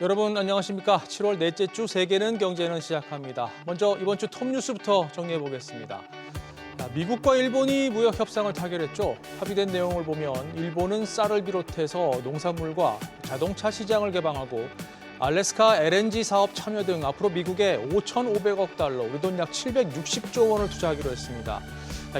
여러분 안녕하십니까? 7월 넷째 주 세계는 경제는 시작합니다. 먼저 이번 주 톱 뉴스부터 정리해 보겠습니다. 미국과 일본이 무역 협상을 타결했죠. 합의된 내용을 보면 일본은 쌀을 비롯해서 농산물과 자동차 시장을 개방하고 알래스카 LNG 사업 참여 등 앞으로 미국에 5,500억 달러, 우리 돈 약 760조 원을 투자하기로 했습니다.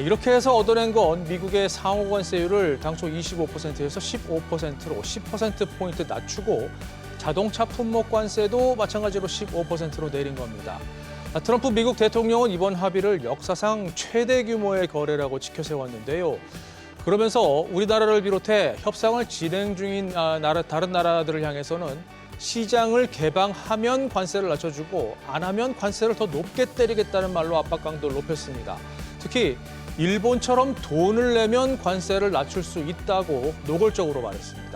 이렇게 해서 얻어낸 건 미국의 상호 관세율을 당초 25%에서 15%로 10%포인트 낮추고 자동차 품목 관세도 마찬가지로 15%로 내린 겁니다. 트럼프 미국 대통령은 이번 합의를 역사상 최대 규모의 거래라고 지켜세웠는데요. 그러면서 우리나라를 비롯해 협상을 진행 중인 다른 나라들을 향해서는 시장을 개방하면 관세를 낮춰주고 안 하면 관세를 더 높게 때리겠다는 말로 압박 강도를 높였습니다. 특히 일본처럼 돈을 내면 관세를 낮출 수 있다고 노골적으로 말했습니다.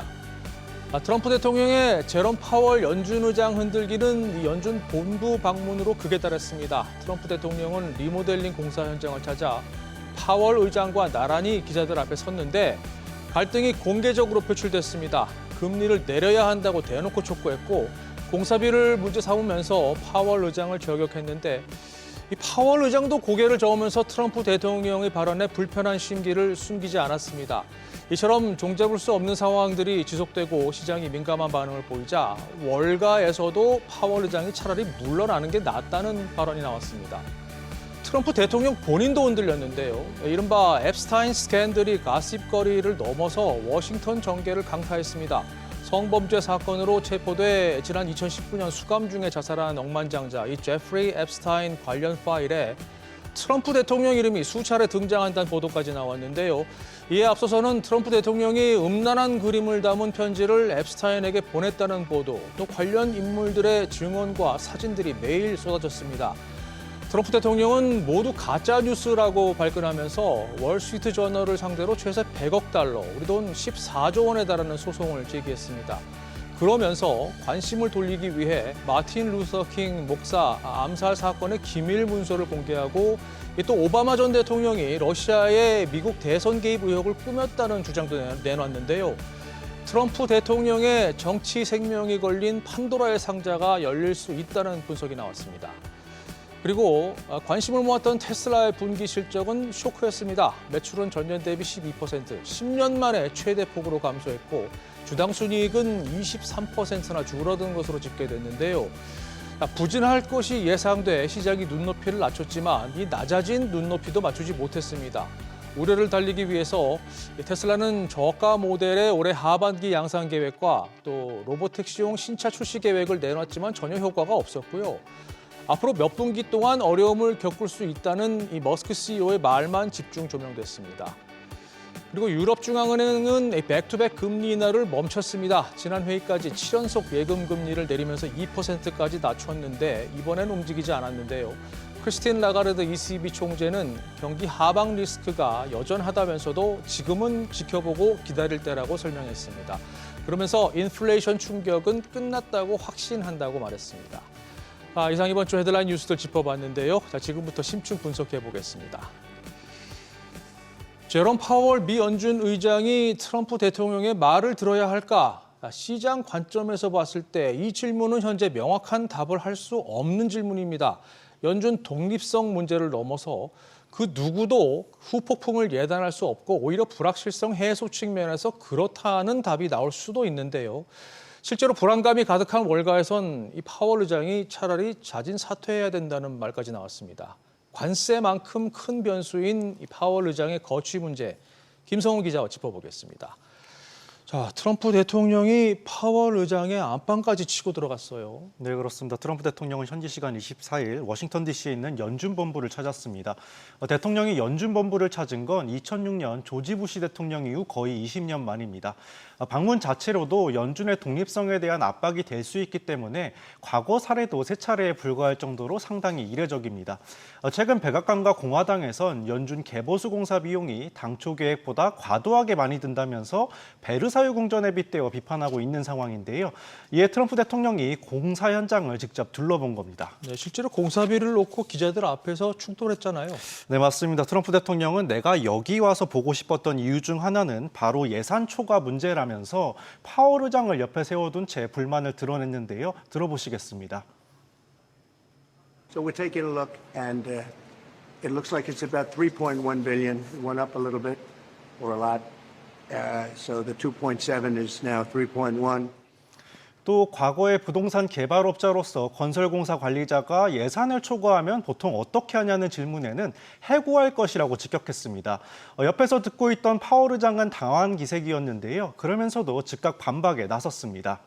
트럼프 대통령의 제롬 파월 연준 의장 흔들기는 이 연준 본부 방문으로 극에 달했습니다. 트럼프 대통령은 리모델링 공사 현장을 찾아 파월 의장과 나란히 기자들 앞에 섰는데 갈등이 공개적으로 표출됐습니다. 금리를 내려야 한다고 대놓고 촉구했고 공사비를 문제 삼으면서 파월 의장을 저격했는데 이 파월 의장도 고개를 저으면서 트럼프 대통령의 발언에 불편한 심기를 숨기지 않았습니다. 이처럼 종잡을 수 없는 상황들이 지속되고 시장이 민감한 반응을 보이자 월가에서도 파월 의장이 차라리 물러나는 게 낫다는 발언이 나왔습니다. 트럼프 대통령 본인도 흔들렸는데요. 이른바 앱스타인 스캔들이 가십거리를 넘어서 워싱턴 정계를 강타했습니다. 성범죄 사건으로 체포돼 지난 2019년 수감 중에 자살한 억만장자 이 제프리 앱스타인 관련 파일에 트럼프 대통령 이름이 수차례 등장한다는 보도까지 나왔는데요. 이에 앞서서는 트럼프 대통령이 음란한 그림을 담은 편지를 앱스타인에게 보냈다는 보도, 또 관련 인물들의 증언과 사진들이 매일 쏟아졌습니다. 트럼프 대통령은 모두 가짜 뉴스라고 발끈하면서 월스트리트 저널을 상대로 최소 100억 달러, 우리 돈 14조 원에 달하는 소송을 제기했습니다. 그러면서 관심을 돌리기 위해 마틴 루서 킹 목사 암살 사건의 기밀 문서를 공개하고 또 오바마 전 대통령이 러시아의 미국 대선 개입 의혹을 꾸몄다는 주장도 내놨는데요. 트럼프 대통령의 정치 생명이 걸린 판도라의 상자가 열릴 수 있다는 분석이 나왔습니다. 그리고 관심을 모았던 테슬라의 분기 실적은 쇼크였습니다. 매출은 전년 대비 12%, 10년 만에 최대 폭으로 감소했고 주당 순이익은 23%나 줄어든 것으로 집계됐는데요. 부진할 것이 예상돼 시장이 눈높이를 낮췄지만 이 낮아진 눈높이도 맞추지 못했습니다. 우려를 달리기 위해서 테슬라는 저가 모델의 올해 하반기 양산 계획과 또 로보택시용 신차 출시 계획을 내놨지만 전혀 효과가 없었고요. 앞으로 몇 분기 동안 어려움을 겪을 수 있다는 이 머스크 CEO의 말만 집중 조명됐습니다. 그리고 유럽중앙은행은 백투백 금리 인하를 멈췄습니다. 지난 회의까지 7연속 예금 금리를 내리면서 2%까지 낮췄는데 이번엔 움직이지 않았는데요. 크리스틴 라가르드 ECB 총재는 경기 하방 리스크가 여전하다면서도 지금은 지켜보고 기다릴 때라고 설명했습니다. 그러면서 인플레이션 충격은 끝났다고 확신한다고 말했습니다. 이상 이번 주 헤드라인 뉴스들 짚어봤는데요. 지금부터 심층 분석해 보겠습니다. 제롬 파월 미 연준 의장이 트럼프 대통령의 말을 들어야 할까? 시장 관점에서 봤을 때 이 질문은 현재 명확한 답을 할 수 없는 질문입니다. 연준 독립성 문제를 넘어서 그 누구도 후폭풍을 예단할 수 없고 오히려 불확실성 해소 측면에서 그렇다는 답이 나올 수도 있는데요. 실제로 불안감이 가득한 월가에선 이 파월 의장이 차라리 자진 사퇴해야 된다는 말까지 나왔습니다. 관세만큼 큰 변수인 이 파월 의장의 거취 문제, 김성훈 기자와 짚어보겠습니다. 트럼프 대통령이 파월 의장의 안방까지 치고 들어갔어요. 네, 그렇습니다. 트럼프 대통령은 현지 시간 24일 워싱턴 DC에 있는 연준 본부를 찾았습니다. 대통령이 연준 본부를 찾은 건 2006년 조지 부시 대통령 이후 거의 20년 만입니다. 방문 자체로도 연준의 독립성에 대한 압박이 될 수 있기 때문에 과거 사례도 세 차례에 불과할 정도로 상당히 이례적입니다. 최근 백악관과 공화당에선 연준 개보수 공사 비용이 당초 계획보다 과도하게 많이 든다면서 베르사유 사유공전에 빗대어 비판하고 있는 상황인데요. 이에 트럼프 대통령이 공사 현장을 직접 둘러본 겁니다. 네, 실제로 공사비를 놓고 기자들 앞에서 충돌했잖아요. 네, 맞습니다. 트럼프 대통령은 내가 여기 와서 보고 싶었던 이유 중 하나는 바로 예산 초과 문제라면서 파월 의장을 옆에 세워둔 채 불만을 드러냈는데요. 들어보시겠습니다. So we're taking a look, and it looks like it's about 3.1 billion. It went up a little bit, or a lot. So the 2.7 is now 3.1. 또 과거의 부동산 개발업자로서 건설공사 관리자가 예산을 초과하면 보통 어떻게 하냐는 질문에는 해고할 것이라고 직격했습니다. 옆에서 듣고 있던 파월 의장은 당황한 기색이었는데요. 그러면서도 즉각 반박에 나섰습니다.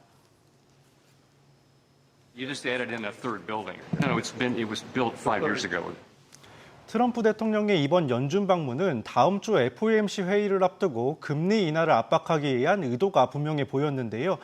You just added in a third building. No, it was built 5 years ago. 트럼프 대통령의 이번 연준 방문은 다음 주 FOMC 회의를 앞두고 금리 인하를 압박하기 위한 의도가 분명해 보였는데요.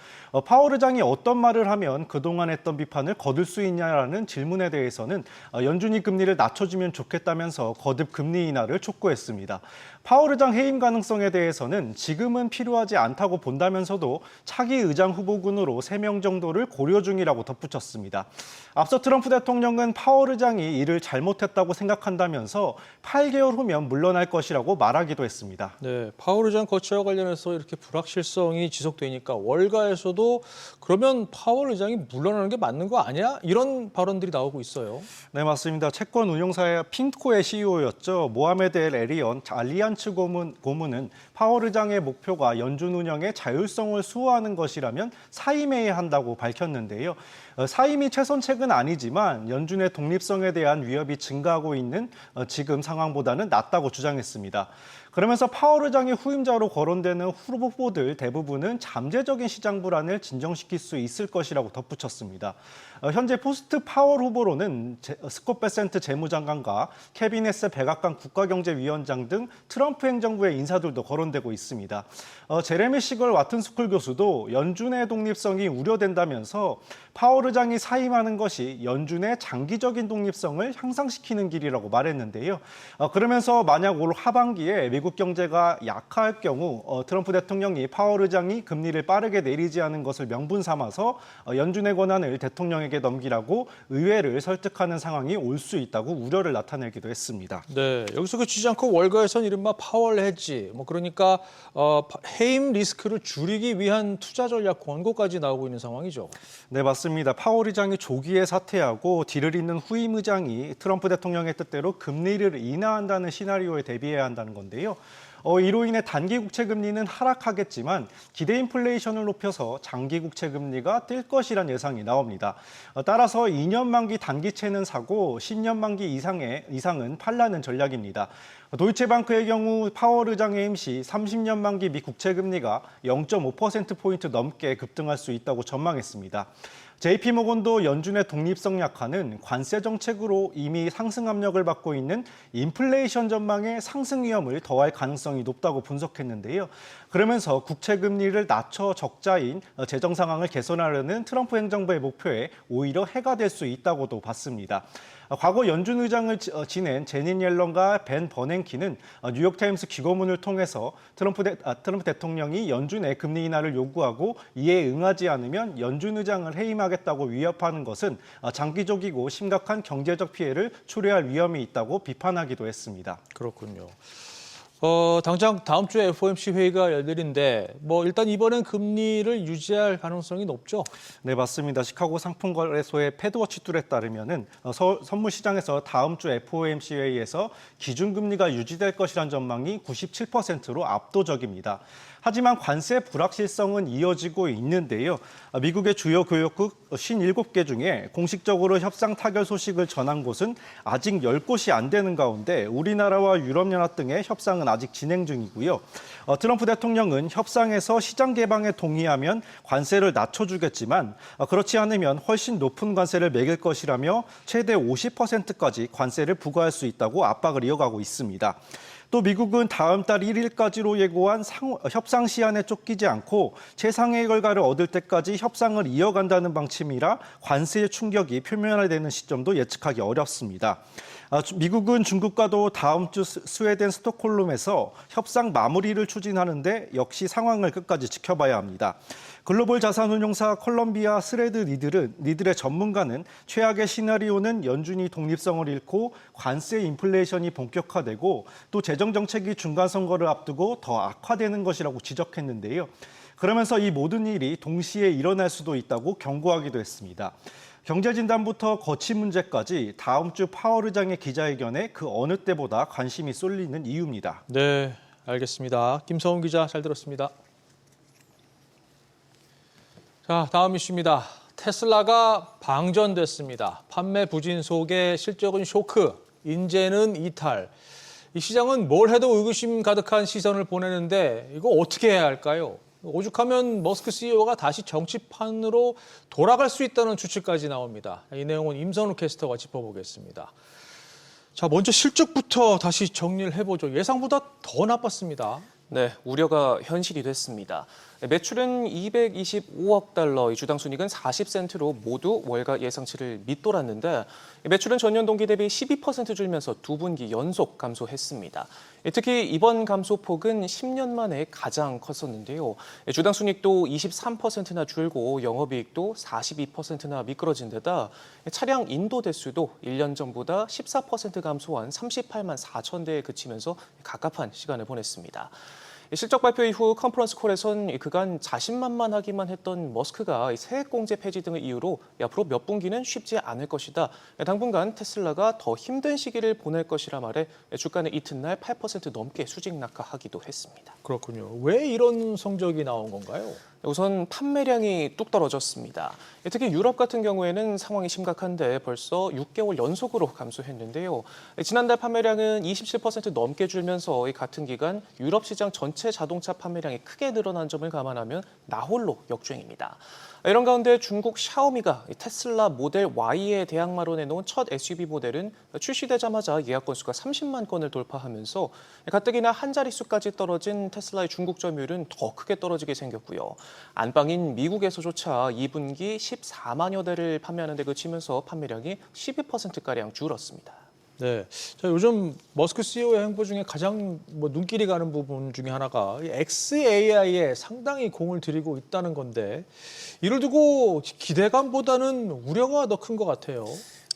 파월 의장이 어떤 말을 하면 그동안 했던 비판을 거둘 수 있냐라는 질문에 대해서는 연준이 금리를 낮춰주면 좋겠다면서 거듭 금리 인하를 촉구했습니다. 파월 의장 해임 가능성에 대해서는 지금은 필요하지 않다고 본다면서도 차기 의장 후보군으로 3명 정도를 고려 중이라고 덧붙였습니다. 앞서 트럼프 대통령은 파월 의장이 이를 잘못했다고 생각한다면서 8개월 후면 물러날 것이라고 말하기도 했습니다. 네, 파월 의장 거취와 관련해서 이렇게 불확실성이 지속되니까 월가에서도 그러면 파월 의장이 물러나는 게 맞는 거 아니야? 이런 발언들이 나오고 있어요. 네, 맞습니다. 채권 운용사의 핀코의 CEO였죠. 모하메드 엘 에리언 알리안츠 고문은 파월 의장의 목표가 연준 운영의 자율성을 수호하는 것이라면 사임해야 한다고 밝혔는데요. 사임이 최선책은 아니지만 연준의 독립성에 대한 위협이 증가하고 있는 지금 상황보다는 낫다고 주장했습니다. 그러면서 파월 의장의 후임자로 거론되는 후보들 대부분은 잠재적인 시장 불안을 진정시킬 수 있을 것이라고 덧붙였습니다. 현재 포스트 파월 후보로는 스콧 베센트 재무장관과 케빈 헤스 백악관 국가경제위원장 등 트럼프 행정부의 인사들도 거론되고 있습니다. 제레미 시걸 와튼스쿨 교수도 연준의 독립성이 우려된다면서 파월 의장이 사임하는 것이 연준의 장기적인 독립성을 향상시키는 길이라고 말했는데요. 그러면서 만약 올 하반기에 미국 경제가 약할 경우 트럼프 대통령이 파월 의장이 금리를 빠르게 내리지 않은 것을 명분 삼아서 연준의 권한을 대통령에게 넘기라고 의회를 설득하는 상황이 올 수 있다고 우려를 나타내기도 했습니다. 네, 여기서 그치지 않고 월가에서는 이른바 파월 해지, 그러니까 해임 리스크를 줄이기 위한 투자 전략 권고까지 나오고 있는 상황이죠. 네, 맞습니다. 파월 의장이 조기에 사퇴하고 뒤를 잇는 후임 의장이 트럼프 대통령의 뜻대로 금리를 인하한다는 시나리오에 대비해야 한다는 건데요. 이로 인해 단기 국채 금리는 하락하겠지만 기대 인플레이션을 높여서 장기 국채 금리가 뛸 것이란 예상이 나옵니다. 따라서 2년 만기 단기채는 사고 10년 만기 이상은 팔라는 전략입니다. 도이체방크의 경우 파월 의장의 해임 시 30년 만기 미 국채 금리가 0.5%포인트 넘게 급등할 수 있다고 전망했습니다. JP모건도 연준의 독립성 약화는 관세 정책으로 이미 상승 압력을 받고 있는 인플레이션 전망에 상승 위험을 더할 가능성이 높다고 분석했는데요. 그러면서 국채 금리를 낮춰 적자인 재정 상황을 개선하려는 트럼프 행정부의 목표에 오히려 해가 될 수 있다고도 봤습니다. 과거 연준 의장을 지낸 제닛 옐런과 벤 버냉키는 뉴욕타임스 기고문을 통해서 트럼프 대통령이 연준의 금리 인하를 요구하고 이에 응하지 않으면 연준 의장을 해임하겠다고 위협하는 것은 장기적이고 심각한 경제적 피해를 초래할 위험이 있다고 비판하기도 했습니다. 그렇군요. 당장 다음 주에 FOMC 회의가 열리는데 일단 이번엔 금리를 유지할 가능성이 높죠? 네, 맞습니다. 시카고 상품거래소의 패드워치 툴에 따르면은 선물 시장에서 다음 주 FOMC 회의에서 기준금리가 유지될 것이란 전망이 97%로 압도적입니다. 하지만 관세 불확실성은 이어지고 있는데요. 미국의 주요 교역국 57개 중에 공식적으로 협상 타결 소식을 전한 곳은 아직 10곳이 안 되는 가운데 우리나라와 유럽연합 등의 협상은 아직 진행 중이고요. 트럼프 대통령은 협상에서 시장 개방에 동의하면 관세를 낮춰주겠지만 그렇지 않으면 훨씬 높은 관세를 매길 것이라며 최대 50%까지 관세를 부과할 수 있다고 압박을 이어가고 있습니다. 또 미국은 다음 달 1일까지로 예고한 협상 시한에 쫓기지 않고 최상의 결과를 얻을 때까지 협상을 이어간다는 방침이라 관세의 충격이 표면화되는 시점도 예측하기 어렵습니다. 미국은 중국과도 다음 주 스웨덴 스톡홀름에서 협상 마무리를 추진하는데 역시 상황을 끝까지 지켜봐야 합니다. 글로벌 자산운용사 컬럼비아 스레드 니들의 전문가는 최악의 시나리오는 연준이 독립성을 잃고 관세 인플레이션이 본격화되고 또 재정정책이 중간선거를 앞두고 더 악화되는 것이라고 지적했는데요. 그러면서 이 모든 일이 동시에 일어날 수도 있다고 경고하기도 했습니다. 경제진단부터 거치 문제까지 다음 주 파월 의장의 기자회견에 그 어느 때보다 관심이 쏠리는 이유입니다. 네, 알겠습니다. 김성훈 기자 잘 들었습니다. 자, 다음 이슈입니다. 테슬라가 방전됐습니다. 판매 부진 속에 실적은 쇼크, 인재는 이탈. 이 시장은 뭘 해도 의구심 가득한 시선을 보내는데 이거 어떻게 해야 할까요? 오죽하면 머스크 CEO가 다시 정치판으로 돌아갈 수 있다는 추측까지 나옵니다. 이 내용은 임선우 캐스터가 짚어보겠습니다. 자, 먼저 실적부터 다시 정리를 해보죠. 예상보다 더 나빴습니다. 네, 우려가 현실이 됐습니다. 매출은 225억 달러, 주당 순이익은 40센트로 모두 월가 예상치를 밑돌았는데 매출은 전년 동기 대비 12% 줄면서 두 분기 연속 감소했습니다. 특히 이번 감소폭은 10년 만에 가장 컸었는데요. 주당 순이익도 23%나 줄고 영업이익도 42%나 미끄러진 데다 차량 인도 대수도 1년 전보다 14% 감소한 38만 4천 대에 그치면서 갑갑한 시간을 보냈습니다. 실적 발표 이후 컨퍼런스 콜에선 그간 자신만만하기만 했던 머스크가 세액공제 폐지 등을 이유로 앞으로 몇 분기는 쉽지 않을 것이다. 당분간 테슬라가 더 힘든 시기를 보낼 것이라 말해 주가는 이튿날 8% 넘게 수직 낙하하기도 했습니다. 그렇군요. 왜 이런 성적이 나온 건가요? 우선 판매량이 뚝 떨어졌습니다. 특히 유럽 같은 경우에는 상황이 심각한데 벌써 6개월 연속으로 감소했는데요. 지난달 판매량은 27% 넘게 줄면서 같은 기간 유럽 시장 전체 자동차 판매량이 크게 늘어난 점을 감안하면 나홀로 역주행입니다. 이런 가운데 중국 샤오미가 테슬라 모델 Y에 대항마로 내놓은 첫 SUV 모델은 출시되자마자 예약 건수가 30만 건을 돌파하면서 가뜩이나 한 자릿수까지 떨어진 테슬라의 중국 점유율은 더 크게 떨어지게 생겼고요. 안방인 미국에서조차 2분기 14만여 대를 판매하는 데 그치면서 판매량이 12%가량 줄었습니다. 네, 자, 요즘 머스크 CEO의 행보 중에 가장 눈길이 가는 부분 중에 하나가 XAI에 상당히 공을 들이고 있다는 건데 이를 두고 기대감보다는 우려가 더 큰 것 같아요.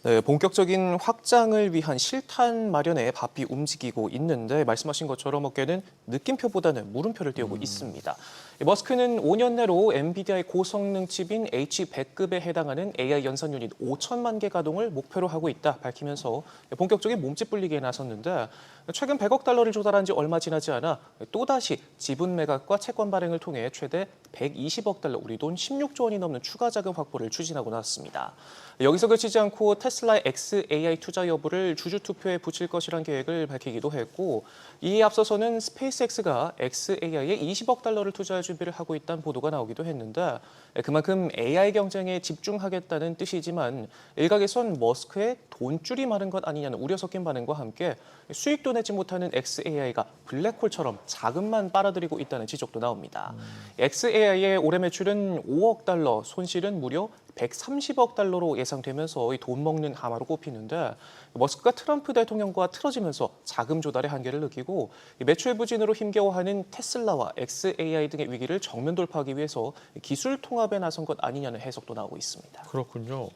네, 본격적인 확장을 위한 실탄 마련에 바삐 움직이고 있는데 말씀하신 것처럼 어깨는 느낌표보다는 물음표를 띄우고 있습니다. 머스크는 5년 내로 엔비디아의 고성능 칩인 H100급에 해당하는 AI 연산 유닛 5천만 개 가동을 목표로 하고 있다 밝히면서 본격적인 몸집 불리기에 나섰는데 최근 100억 달러를 조달한 지 얼마 지나지 않아 또다시 지분 매각과 채권 발행을 통해 최대 120억 달러, 우리 돈 16조 원이 넘는 추가 자금 확보를 추진하고 나왔습니다. 여기서 그치지 않고 테슬라의 XAI 투자 여부를 주주 투표에 붙일 것이란 계획을 밝히기도 했고 이에 앞서서는 스페이스X가 XAI에 20억 달러를 투자할 준비를 하고 있다는 보도가 나오기도 했는데 그만큼 AI 경쟁에 집중하겠다는 뜻이지만 일각에선 머스크의 돈줄이 마른 것 아니냐는 우려 섞인 반응과 함께 수익도 내지 못하는 XAI가 블랙홀처럼 자금만 빨아들이고 있다는 지적도 나옵니다. XAI의 올해 매출은 5억 달러, 손실은 무려 130억 달러로 예상되면서 돈 먹는 하마로 꼽히는데 머스크가 트럼프 대통령과 틀어지면서 자금 조달의 한계를 느끼고 매출 부진으로 힘겨워하는 테슬라와 XAI 등의 위기를 정면 돌파하기 위해서 기술 통합에 나선 것 아니냐는 해석도 나오고 있습니다. 그렇군요.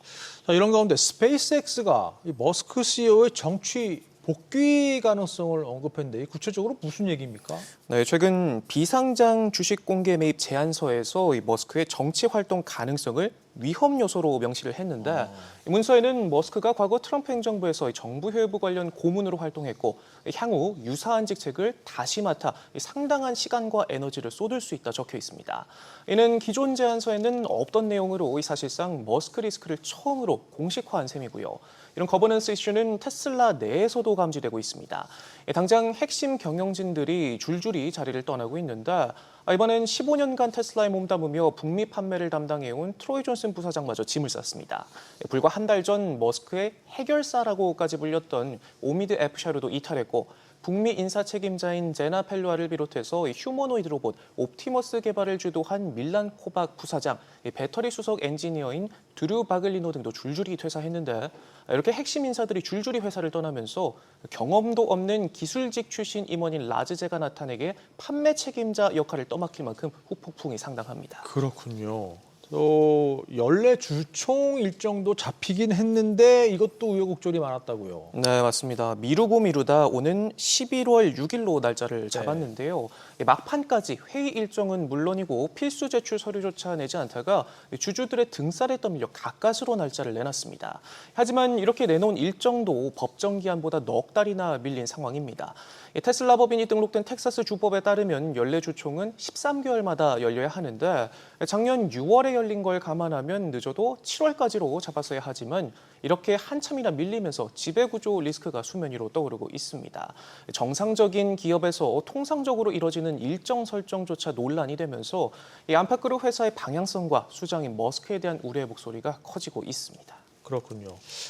자, 이런 가운데 스페이스X가 이 머스크 CEO의 정치 복귀 가능성을 언급했는데 구체적으로 무슨 얘기입니까? 네, 최근 비상장 주식 공개 매입 제안서에서 이 머스크의 정치 활동 가능성을 위험 요소로 명시를 했는데 이 문서에는 머스크가 과거 트럼프 행정부에서 정부 효율부 관련 고문으로 활동했고 향후 유사한 직책을 다시 맡아 상당한 시간과 에너지를 쏟을 수 있다 적혀 있습니다. 이는 기존 제안서에는 없던 내용으로 사실상 머스크 리스크를 처음으로 공식화한 셈이고요. 이런 거버넌스 이슈는 테슬라 내에서도 감지되고 있습니다. 당장 핵심 경영진들이 줄줄이 자리를 떠나고 있는데 이번엔 15년간 테슬라에 몸담으며 북미 판매를 담당해온 트로이 존슨 부사장마저 짐을 쌌습니다. 불과 한 달 전 머스크의 해결사라고까지 불렸던 오미드 에프샤르도 이탈했고 북미 인사 책임자인 제나 펠루아를 비롯해서 휴머노이드 로봇 옵티머스 개발을 주도한 밀란 코박 부사장, 배터리 수석 엔지니어인 드류 바글리노 등도 줄줄이 퇴사했는데 이렇게 핵심 인사들이 줄줄이 회사를 떠나면서 경험도 없는 기술직 출신 임원인 라즈제가 나타내게 판매 책임자 역할을 떠맡길 만큼 후폭풍이 상당합니다. 그렇군요. 또 연례 주총 일정도 잡히긴 했는데 이것도 우여곡절이 많았다고요. 네, 맞습니다. 미루고 미루다 오는 11월 6일로 날짜를 잡았는데요. 막판까지 회의 일정은 물론이고 필수 제출 서류조차 내지 않다가 주주들의 등살에 떠밀려 가까스로 날짜를 내놨습니다. 하지만 이렇게 내놓은 일정도 법정 기한보다 넉 달이나 밀린 상황입니다. 테슬라 법인이 등록된 텍사스 주법에 따르면 연례 주총은 13개월마다 열려야 하는데 작년 6월에 열린 걸 감안하면 늦어도 7월까지로 잡았어야 하지만 이렇게 한참이나 밀리면서 지배구조 리스크가 수면 위로 떠오르고 있습니다. 정상적인 기업에서 통상적으로 이뤄지는 일정 설정조차 논란이 되면서 이 안팎그룹 회사의 방향성과 수장인 머스크에 대한 우려의 목소리가 커지고 있습니다. 그렇군요.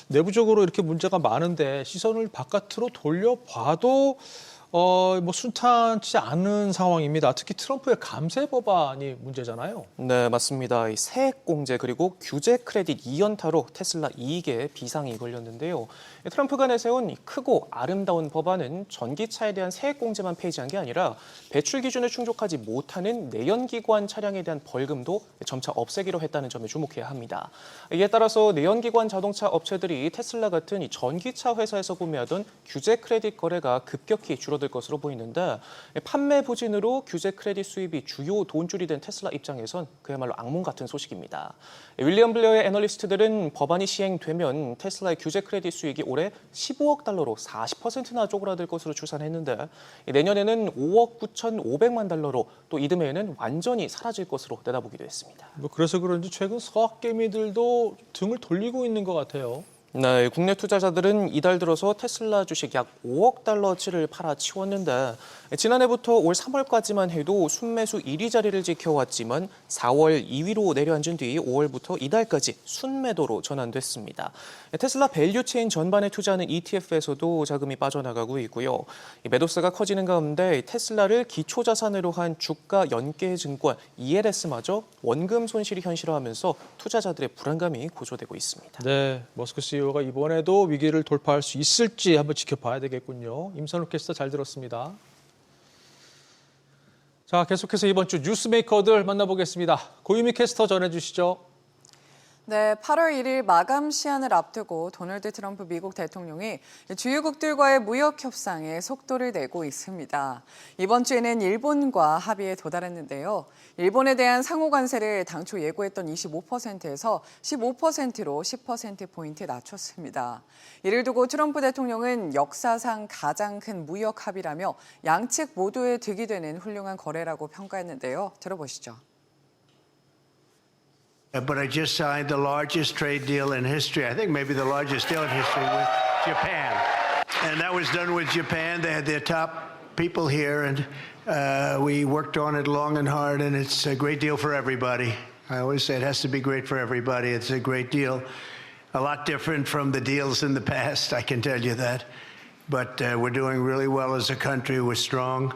내부적으로 이렇게 문제가 많은데 시선을 바깥으로 돌려봐도 뭐 순탄치 않은 상황입니다. 특히 트럼프의 감세 법안이 문제잖아요. 네, 맞습니다. 이 세액 공제 그리고 규제 크레딧 2연타로 테슬라 이익에 비상이 걸렸는데요. 트럼프가 내세운 크고 아름다운 법안은 전기차에 대한 세액 공제만 폐지한 게 아니라 배출 기준에 충족하지 못하는 내연기관 차량에 대한 벌금도 점차 없애기로 했다는 점에 주목해야 합니다. 이에 따라서 내연기관 자동차 업체들이 테슬라 같은 이 전기차 회사에서 구매하던 규제 크레딧 거래가 급격히 줄어들 것으로 보이는데 판매 부진으로 규제 크레딧 수입이 주요 돈줄이 된 테슬라 입장에선 그야말로 악몽 같은 소식입니다. 윌리엄 블레어의 애널리스트들은 법안이 시행되면 테슬라의 규제 크레딧 수익이 올해 15억 달러로 40%나 쪼그라들 것으로 추산했는데 내년에는 5억 9,500만 달러로 또 이듬해에는 완전히 사라질 것으로 내다보기도 했습니다. 뭐 그래서 그런지 최근 서학개미들도 등을 돌리고 있는 것 같아요. 네, 국내 투자자들은 이달 들어서 테슬라 주식 약 5억 달러치를 팔아치웠는데 지난해부터 올 3월까지만 해도 순매수 1위 자리를 지켜왔지만 4월 2위로 내려앉은 뒤 5월부터 이달까지 순매도로 전환됐습니다. 테슬라 밸류체인 전반에 투자하는 ETF에서도 자금이 빠져나가고 있고요. 매도세가 커지는 가운데 테슬라를 기초자산으로 한 주가 연계증권 ELS마저 원금 손실이 현실화하면서 투자자들의 불안감이 고조되고 있습니다. 네, 머스크 CEO가 이번에도 위기를 돌파할 수 있을지 한번 지켜봐야 되겠군요. 임선욱 캐스터 잘 들었습니다. 자, 계속해서 이번 주 뉴스메이커들 만나보겠습니다. 고유미 캐스터 전해주시죠. 네, 8월 1일 마감 시한을 앞두고 도널드 트럼프 미국 대통령이 주요국들과의 무역 협상에 속도를 내고 있습니다. 이번 주에는 일본과 합의에 도달했는데요. 일본에 대한 상호 관세를 당초 예고했던 25%에서 15%로 10%포인트 낮췄습니다. 이를 두고 트럼프 대통령은 역사상 가장 큰 무역 합의라며 양측 모두에 득이 되는 훌륭한 거래라고 평가했는데요. 들어보시죠. But I just signed the largest trade deal in history. I think maybe the largest deal in history with Japan. And that was done with Japan. They had their top people here, and we worked on it long and hard, and it's a great deal for everybody. I always say it has to be great for everybody. It's a great deal. A lot different from the deals in the past, I can tell you that. But we're doing really well as a country. We're strong.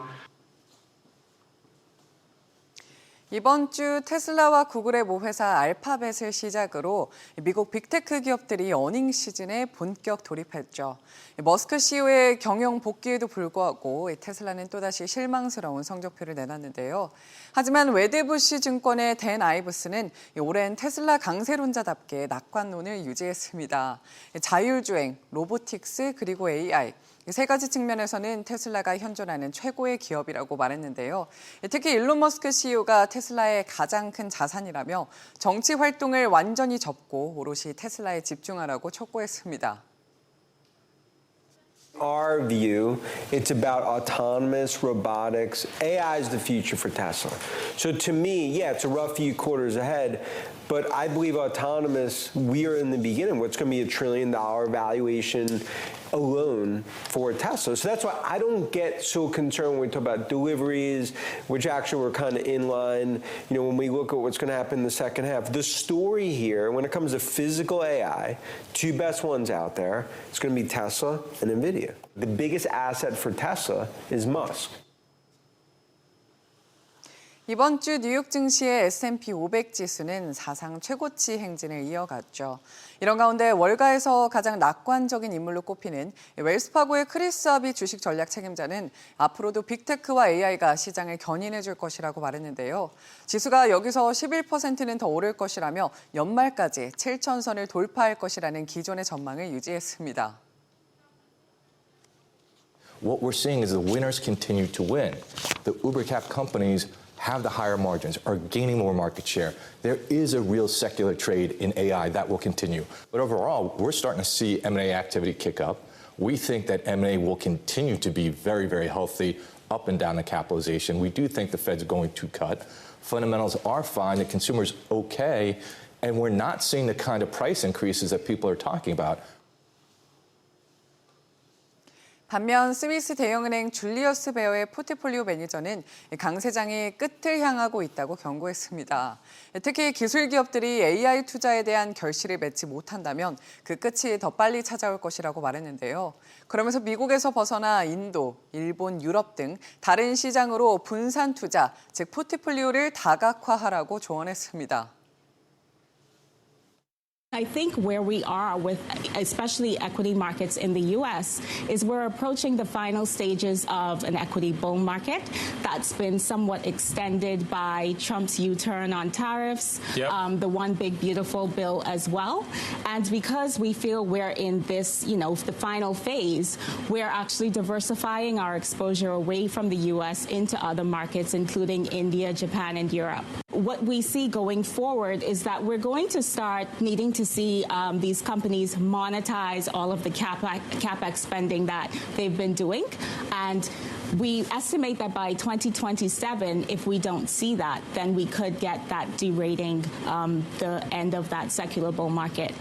이번 주 테슬라와 구글의 모회사 알파벳을 시작으로 미국 빅테크 기업들이 어닝 시즌에 본격 돌입했죠. 머스크 CEO의 경영 복귀에도 불구하고 테슬라는 또다시 실망스러운 성적표를 내놨는데요. 하지만 웨데부시 증권의 댄 아이브스는 오랜 테슬라 강세론자답게 낙관론을 유지했습니다. 자율주행, 로보틱스 그리고 AI. 세 가지 측면에서는 테슬라가 현존하는 최고의 기업이라고 말했는데요. 특히 일론 머스크 CEO가 테슬라의 가장 큰 자산이라며 정치 활동을 완전히 접고 오롯이 테슬라에 집중하라고 촉구했습니다. Our view, it's about autonomous robotics. AI is the future for Tesla. So to me, yeah, it's a rough few quarters ahead, But I believe autonomous, we are in the beginning. What's going to be $1 trillion valuation alone for Tesla. So that's why I don't get so concerned when we talk about deliveries, which actually were kind of in line. You know, when we look at what's going to happen in the second half, the story here, when it comes to physical AI, two best ones out there, it's going to be Tesla and NVIDIA. The biggest asset for Tesla is Musk. 이번 주 뉴욕 증시의 S&P 500 지수는 사상 최고치 행진을 이어갔죠. 이런 가운데 월가에서 가장 낙관적인 인물로 꼽히는 웰스파고의 크리스 하비 주식 전략 책임자는 앞으로도 빅테크와 AI가 시장을 견인해 줄 것이라고 말했는데요. 지수가 여기서 11%는 더 오를 것이라며 연말까지 7,000선을 돌파할 것이라는 기존의 전망을 유지했습니다. What we're seeing is the winners continue to win. The Uber cap companies have the higher margins, are gaining more market share. There is a real secular trade in AI that will continue. But overall, we're starting to see M&A activity kick up. We think that M&A will continue to be very, very healthy up and down the capitalization. We do think the Fed's going to cut. Fundamentals are fine, the consumer's okay, and we're not seeing the kind of price increases that people are talking about. 반면 스위스 대형은행 줄리어스 베어의 포트폴리오 매니저는 강 세장이 끝을 향하고 있다고 경고했습니다. 특히 기술 기업들이 AI 투자에 대한 결실을 맺지 못한다면 그 끝이 더 빨리 찾아올 것이라고 말했는데요. 그러면서 미국에서 벗어나 인도, 일본, 유럽 등 다른 시장으로 분산 투자, 즉 포트폴리오를 다각화하라고 조언했습니다. I think where we are with especially equity markets in the U.S. is we're approaching the final stages of an equity bull market that's been somewhat extended by Trump's U-turn on tariffs, the one big beautiful bill as well. And because we feel we're in this, the final phase, we're actually diversifying our exposure away from the U.S. into other markets, including India, Japan, and Europe. What we see going forward is that we're going to start needing to see these companies monetize all of the capex spending that they've been doing. And we estimate that by 2027, if we don't see that, then we could get that derating the end of that secular bull market.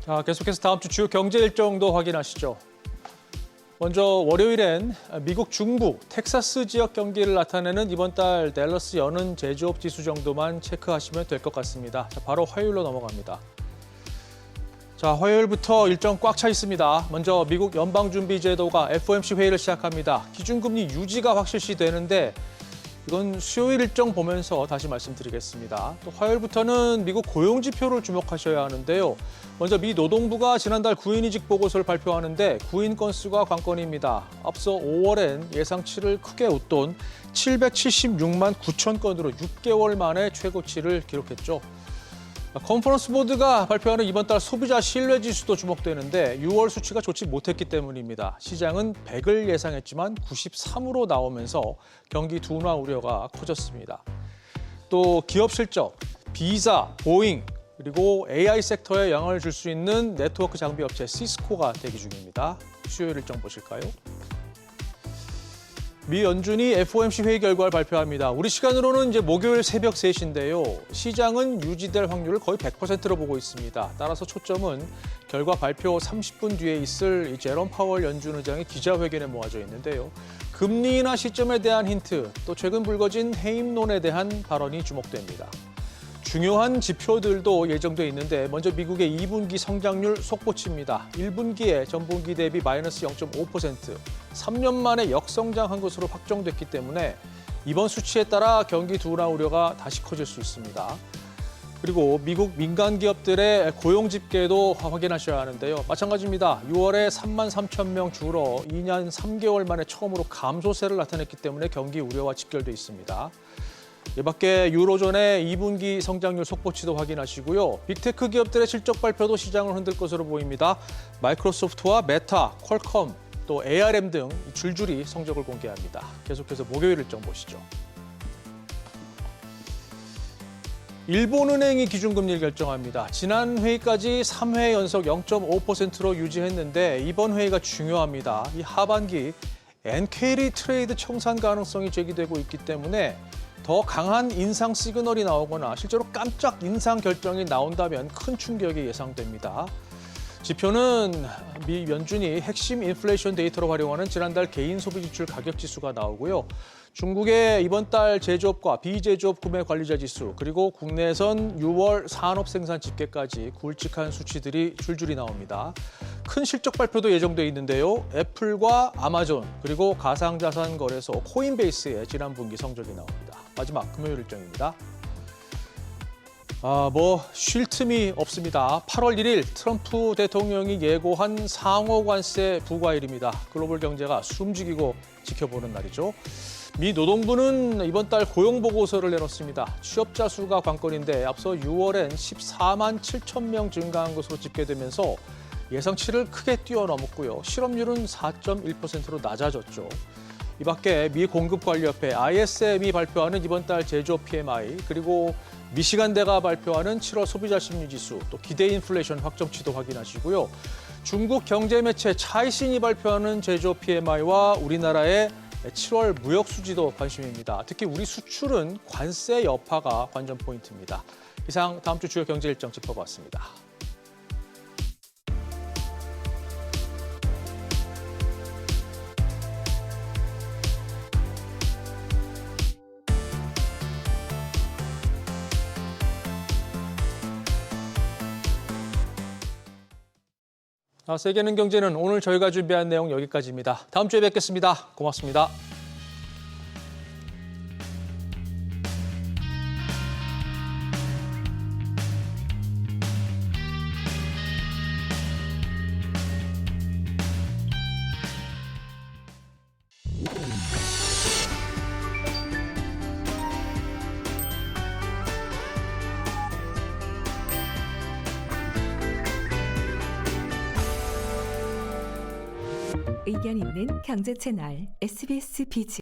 자, 계속해서 다음 주 주요 경제 일정도 확인하시죠. 먼저 월요일엔 미국 중부 텍사스 지역 경기를 나타내는 이번 달 댈러스 여는 제조업 지수 정도만 체크하시면 될 것 같습니다. 자, 바로 화요일로 넘어갑니다. 자, 화요일부터 일정 꽉 차 있습니다. 먼저 미국 연방준비제도가 FOMC 회의를 시작합니다. 기준금리 유지가 확실시되는데 이건 수요일 일정 보면서 다시 말씀드리겠습니다. 또 화요일부터는 미국 고용지표를 주목하셔야 하는데요. 먼저 미 노동부가 지난달 구인이직 보고서를 발표하는데 구인 건수가 관건입니다. 앞서 5월엔 예상치를 크게 웃돈 776만 9천 건으로 6개월 만에 최고치를 기록했죠. 컨퍼런스 보드가 발표하는 이번 달 소비자 신뢰 지수도 주목되는데 6월 수치가 좋지 못했기 때문입니다. 시장은 100을 예상했지만 93으로 나오면서 경기 둔화 우려가 커졌습니다. 또 기업 실적, 비자, 보잉, 그리고 AI 섹터에 영향을 줄 수 있는 네트워크 장비 업체 시스코가 대기 중입니다. 수요일 일정 보실까요? 미 연준이 FOMC 회의 결과를 발표합니다. 우리 시간으로는 이제 목요일 새벽 3시인데요. 시장은 유지될 확률을 거의 100%로 보고 있습니다. 따라서 초점은 결과 발표 30분 뒤에 있을 제롬 파월 연준 의장의 기자회견에 모아져 있는데요. 금리 인하 시점에 대한 힌트, 또 최근 불거진 해임론에 대한 발언이 주목됩니다. 중요한 지표들도 예정돼 있는데 먼저 미국의 2분기 성장률 속보치입니다. 1분기에 전분기 대비 마이너스 0.5%, 3년 만에 역성장한 것으로 확정됐기 때문에 이번 수치에 따라 경기 둔화 우려가 다시 커질 수 있습니다. 그리고 미국 민간 기업들의 고용 집계도 확인하셔야 하는데요. 마찬가지입니다. 6월에 3만 3천 명 줄어 2년 3개월 만에 처음으로 감소세를 나타냈기 때문에 경기 우려와 직결돼 있습니다. 이 밖에 유로존의 2분기 성장률 속보치도 확인하시고요. 빅테크 기업들의 실적 발표도 시장을 흔들 것으로 보입니다. 마이크로소프트와 메타, 퀄컴, 또 ARM 등 줄줄이 성적을 공개합니다. 계속해서 목요일 일정 보시죠. 일본은행이 기준금리를 결정합니다. 지난 회의까지 3회 연속 0.5%로 유지했는데 이번 회의가 중요합니다. 이 하반기 엔캐리 트레이드 청산 가능성이 제기되고 있기 때문에 더 강한 인상 시그널이 나오거나 실제로 깜짝 인상 결정이 나온다면 큰 충격이 예상됩니다. 지표는 미 연준이 핵심 인플레이션 데이터로 활용하는 지난달 개인 소비 지출 가격 지수가 나오고요. 중국의 이번 달 제조업과 비제조업 구매 관리자 지수, 그리고 국내선 6월 산업 생산 집계까지 굵직한 수치들이 줄줄이 나옵니다. 큰 실적 발표도 예정돼 있는데요. 애플과 아마존, 그리고 가상자산 거래소 코인베이스의 지난 분기 성적이 나옵니다. 마지막 금요일 일정입니다. 쉴 틈이 없습니다. 8월 1일 트럼프 대통령이 예고한 상호 관세 부과일입니다. 글로벌 경제가 숨죽이고 지켜보는 날이죠. 미 노동부는 이번 달 고용보고서를 내놓습니다. 취업자 수가 관건인데 앞서 6월엔 14만 7천 명 증가한 것으로 집계되면서 예상치를 크게 뛰어넘었고요. 실업률은 4.1%로 낮아졌죠. 이 밖에 미 공급관리협회 ISM이 발표하는 이번 달 제조업 PMI, 그리고 미시간대가 발표하는 7월 소비자 심리지수, 또 기대 인플레이션 확정치도 확인하시고요. 중국 경제매체 차이신이 발표하는 제조업 PMI와 우리나라의 7월 무역 수지도 관심입니다. 특히 우리 수출은 관세 여파가 관전 포인트입니다. 이상 다음 주 주요 경제 일정 짚어봤습니다. 세계는 경제는 오늘 저희가 준비한 내용 여기까지입니다. 다음 주에 뵙겠습니다. 고맙습니다. 의견 있는 경제 채널 SBS 비즈.